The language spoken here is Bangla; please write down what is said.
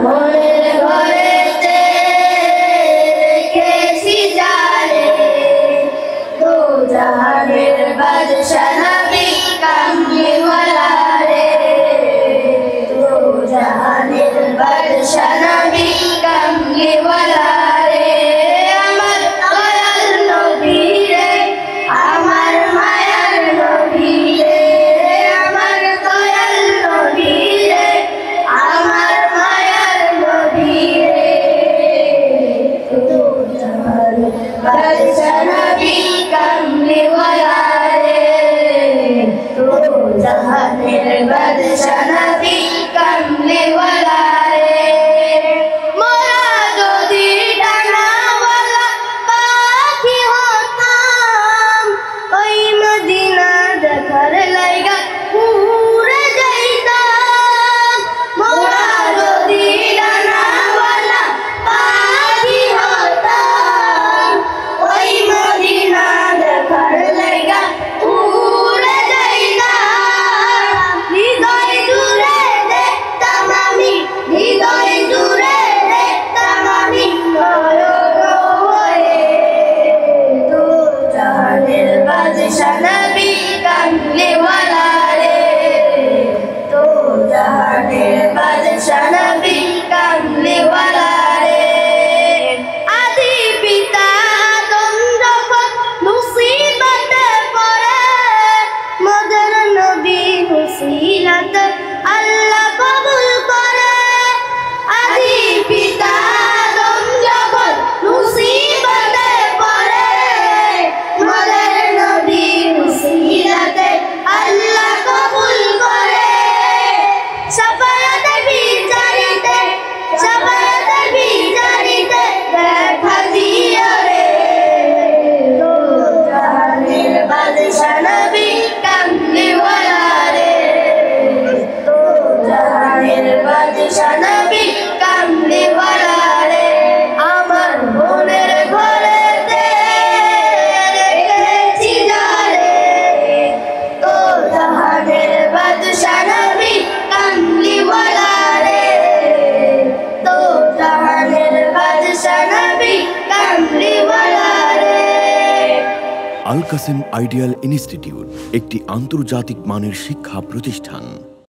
মনের ঘরেতে রেখেছি যারে, দো জাহানের বাদশা নবী কামলিওয়ালা রে, দো জাহানের বাদশা নবী কামলিওয়ালা রে। আমার দয়াল নবী রে, আমার মায়ার নবী রে, আমার দয়াল নবী রে, আমার মায়ার নবী রে, দো জাহানের বাদশা নবী কামলিওয়ালা রে, দো জাহানের বাদশা নবী কামলিওয়ালা রে। মোরা যদি ডানাওয়ালা পাখি হতাম, ওই মদিনা দেখার লাইগা উড়ে যাইতাম। মোরা যদি ডানাওয়ালা পাখি হতাম, ওই মদিনা দেখার লাইগা উড়ে যাইতাম। হৃদয় জুড়ে দেখতাম আমি, হৃদয় জুড়ে দেখতাম আমি নয়ন হয়ে, দো জাহানের বাদশা নবী কামলিওয়ালা রে, দো জাহানের বাদশা নবী কামলিওয়ালা রে। আদি পিতা আদম যখন মুসিবতে পড়ে, মদের নবী মুসিলাতে আল্লাহ কবুল করে। আদি পিতা আদম যখন মুসিবতে পড়ে, মদের নবী মুসিলাতে আল্লাহ কবুল করে। শাফায়াতে বিচারিতে, শাফায়াতে বিচারিতে দেখা দিও রে, দো জাহানের বাদশা নবী কামলিওয়ালা রে, দো জাহানের বাদশা নবী কামলিওয়ালা রে। আমার মনের ঘরেতে রেখেছি যারে, দো জাহানের বাদশা নবী কামলিওয়ালা রে, দো জাহানের বাদশা নবী কামলিওয়ালা রে। আল কাসেম আইডিয়াল ইনস্টিটিউট একটি আন্তর্জাতিক মানের শিক্ষা প্রতিষ্ঠান।